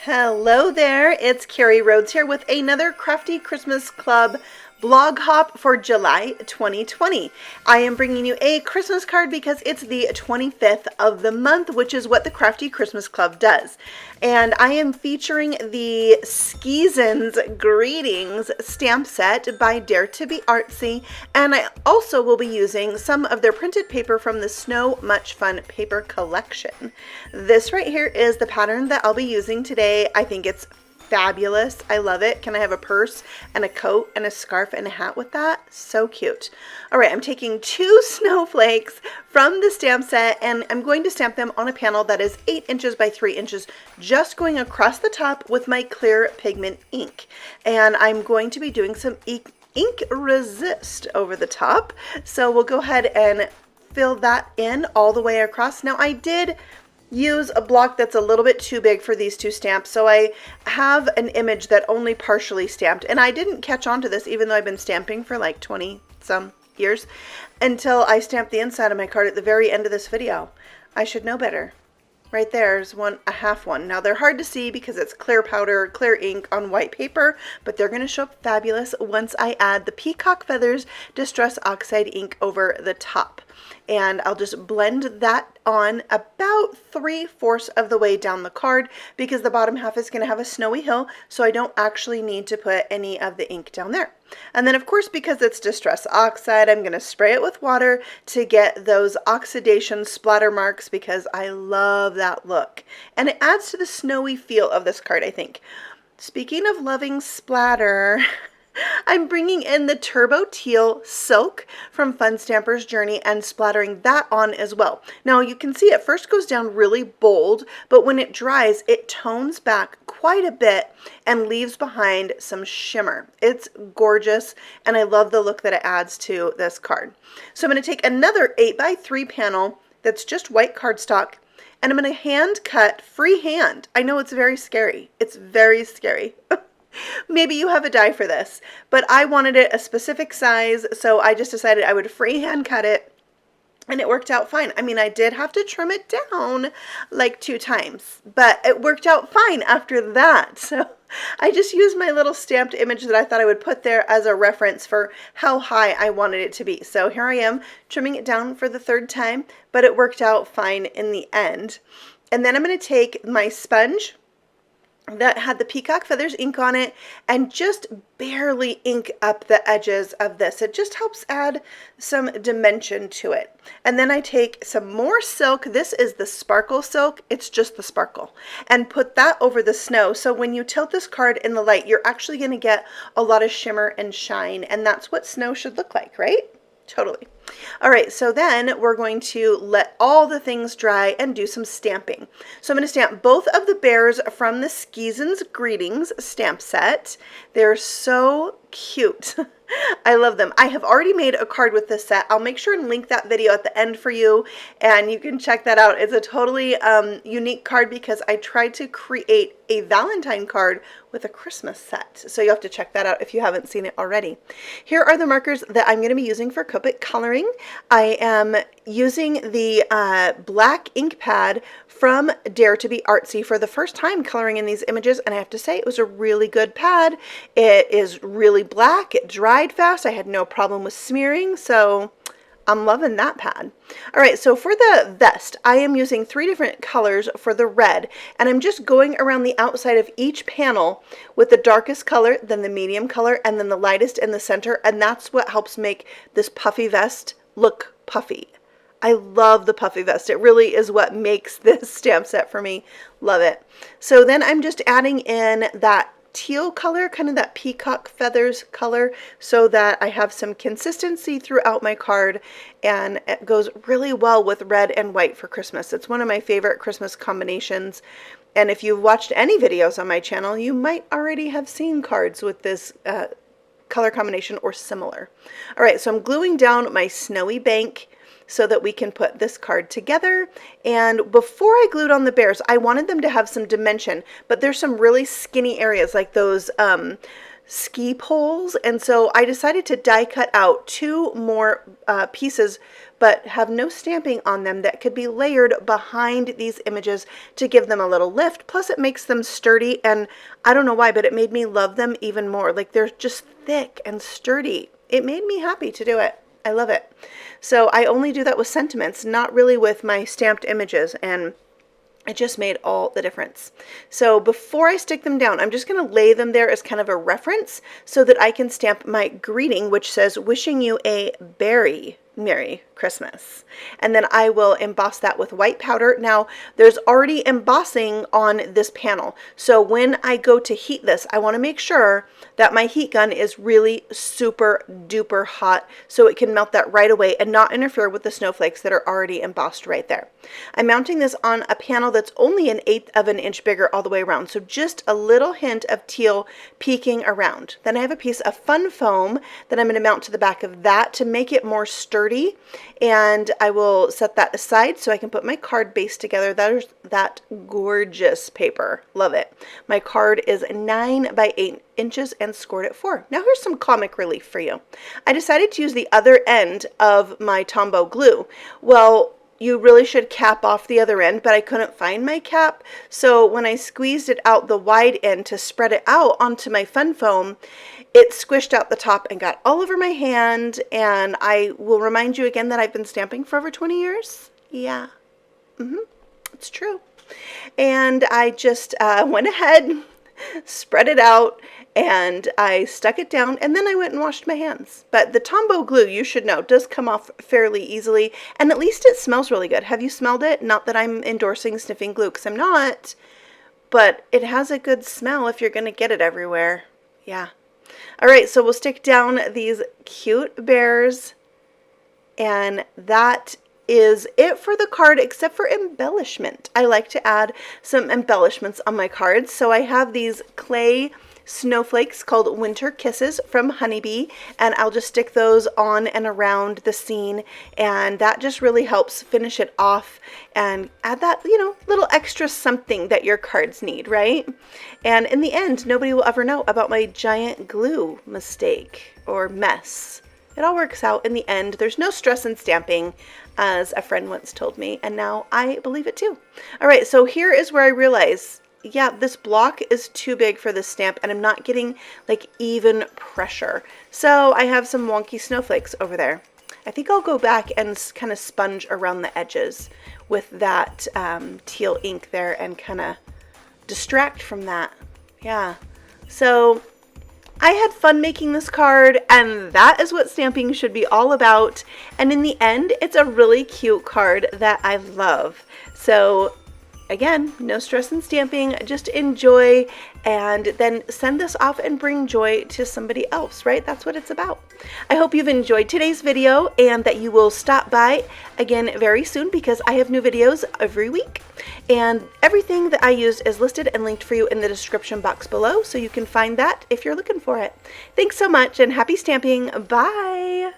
Hello there, it's Carrie Rhoades here with another Crafty Christmas Club blog hop for July 2020. I am bringing you a Christmas card because it's the 25th of the month, which is what the Crafty Christmas Club does. And I am featuring the Skisons Greetings stamp set by Dare to Be Artsy, and I also will be using some of their printed paper from the Snow Much Fun paper collection. This right here is the pattern that I'll be using today. I think it's fabulous. I love it. Can I have a purse and a coat and a scarf and a hat with that? So cute. All right, I'm taking 2 snowflakes from the stamp set and I'm going to stamp them on a panel that is 8 inches by 3 inches, just going across the top with my clear pigment ink. And I'm going to be doing some ink resist over the top. So we'll go ahead and fill that in all the way across. Now I did use a block that's a little bit too big for these 2 stamps, so I have an image that only partially stamped, and I didn't catch on to this even though I've been stamping for like 20 some years until I stamped the inside of my card at the very end of this video. I should know better. Right there's a half one. Now they're hard to see because it's clear powder, clear ink on white paper, but they're going to show up fabulous once I add the Peacock Feathers Distress Oxide ink over the top. And I'll just blend that on about 3/4 of the way down the card because the bottom half is going to have a snowy hill, so I don't actually need to put any of the ink down there. And then of course, because it's Distress Oxide, I'm going to spray it with water to get those oxidation splatter marks because I love that look. And it adds to the snowy feel of this card, I think. Speaking of loving splatter, I'm bringing in the Turbo Teal Silk from Fun Stamper's Journey and splattering that on as well. Now you can see it first goes down really bold, but when it dries, it tones back quite a bit and leaves behind some shimmer. It's gorgeous, and I love the look that it adds to this card. So I'm going to take another 8x3 panel that's just white cardstock, and I'm going to hand cut freehand. I know it's very scary. It's very scary. Maybe you have a die for this, but I wanted it a specific size, so I just decided I would freehand cut it, and it worked out fine. I mean, I did have to trim it down like 2 times, but it worked out fine after that. So I just used my little stamped image that I thought I would put there as a reference for how high I wanted it to be. So here I am trimming it down for the 3rd time, but it worked out fine in the end. And then I'm going to take my sponge that had the Peacock Feathers ink on it and just barely ink up the edges of this. It just helps add some dimension to it. And then I take some more silk. This is the sparkle silk. It's just the sparkle. And put that over the snow. So when you tilt this card in the light, you're actually going to get a lot of shimmer and shine. And that's what snow should look like, right? Totally. All right, so then we're going to let all the things dry and do some stamping. So I'm going to stamp both of the bears from the Skisons Greetings stamp set. They're so cute. I love them. I have already made a card with this set. I'll make sure and link that video at the end for you, and you can check that out. It's a totally unique card because I tried to create a Valentine card with a Christmas set. So you have to check that out if you haven't seen it already. Here are the markers that I'm going to be using for Copic coloring. I am using the black ink pad from Dare to Be Artsy for the first time coloring in these images, and I have to say it was a really good pad. It is really black. It dried fast. I had no problem with smearing, so I'm loving that pad. All right, so for the vest, I am using 3 different colors for the red, and I'm just going around the outside of each panel with the darkest color, then the medium color, and then the lightest in the center, and that's what helps make this puffy vest look puffy. I love the puffy vest. It really is what makes this stamp set for me. Love it. So then I'm just adding in that teal color, kind of that Peacock Feathers color, so that I have some consistency throughout my card, and it goes really well with red and white for Christmas. It's one of my favorite Christmas combinations, and if you've watched any videos on my channel, you might already have seen cards with this color combination or similar. All right, so I'm gluing down my snowy bank so that we can put this card together. And before I glued on the bears, I wanted them to have some dimension, but there's some really skinny areas like those ski poles, and so I decided to die cut out 2 more pieces, but have no stamping on them, that could be layered behind these images to give them a little lift. Plus it makes them sturdy, and I don't know why, but it made me love them even more. Like, they're just thick and sturdy. It made me happy to do it. I love it. So I only do that with sentiments, not really with my stamped images, and it just made all the difference. So before I stick them down, I'm just going to lay them there as kind of a reference so that I can stamp my greeting, which says, "Wishing you a berry Merry Christmas." And then I will emboss that with white powder. Now, there's already embossing on this panel, so when I go to heat this, I want to make sure that my heat gun is really super duper hot so it can melt that right away and not interfere with the snowflakes that are already embossed right there. I'm mounting this on a panel that's only 1/8 of an inch bigger all the way around, so just a little hint of teal peeking around. Then I have a piece of fun foam that I'm going to mount to the back of that to make it more sturdy, and I will set that aside so I can put my card base together. There's that gorgeous paper. Love it. My card is 9 by 8 inches and scored at 4. Now here's some comic relief for you. I decided to use the other end of my Tombow glue. Well, you really should cap off the other end, but I couldn't find my cap, so when I squeezed it out the wide end to spread it out onto my fun foam, it squished out the top and got all over my hand. And I will remind you again that I've been stamping for over 20 years. Yeah, it's true. And I just went ahead, spread it out, and I stuck it down, and then I went and washed my hands. But the Tombow glue, you should know, does come off fairly easily, and at least it smells really good. Have you smelled it? Not that I'm endorsing sniffing glue, because I'm not, but it has a good smell if you're going to get it everywhere. Yeah. All right, so we'll stick down these cute bears, and that is it for the card, except for embellishment. I like to add some embellishments on my cards, so I have these clay snowflakes called Winter Kisses from Honeybee, and I'll just stick those on and around the scene, and that just really helps finish it off and add that, you know, little extra something that your cards need, right? And in the end, nobody will ever know about my giant glue mistake or mess. It all works out in the end. There's no stress in stamping, as a friend once told me, and now I believe it too. All right, so here is where I realize, yeah, this block is too big for this stamp, and I'm not getting like even pressure. So I have some wonky snowflakes over there. I think I'll go back and kind of sponge around the edges with that teal ink there and kind of distract from that. Yeah, so I had fun making this card, and that is what stamping should be all about. And in the end, it's a really cute card that I love. So again, no stress in stamping, just enjoy, and then send this off and bring joy to somebody else, right? That's what it's about. I hope you've enjoyed today's video and that you will stop by again very soon, because I have new videos every week, and everything that I used is listed and linked for you in the description box below, so you can find that if you're looking for it. Thanks so much, and happy stamping. Bye!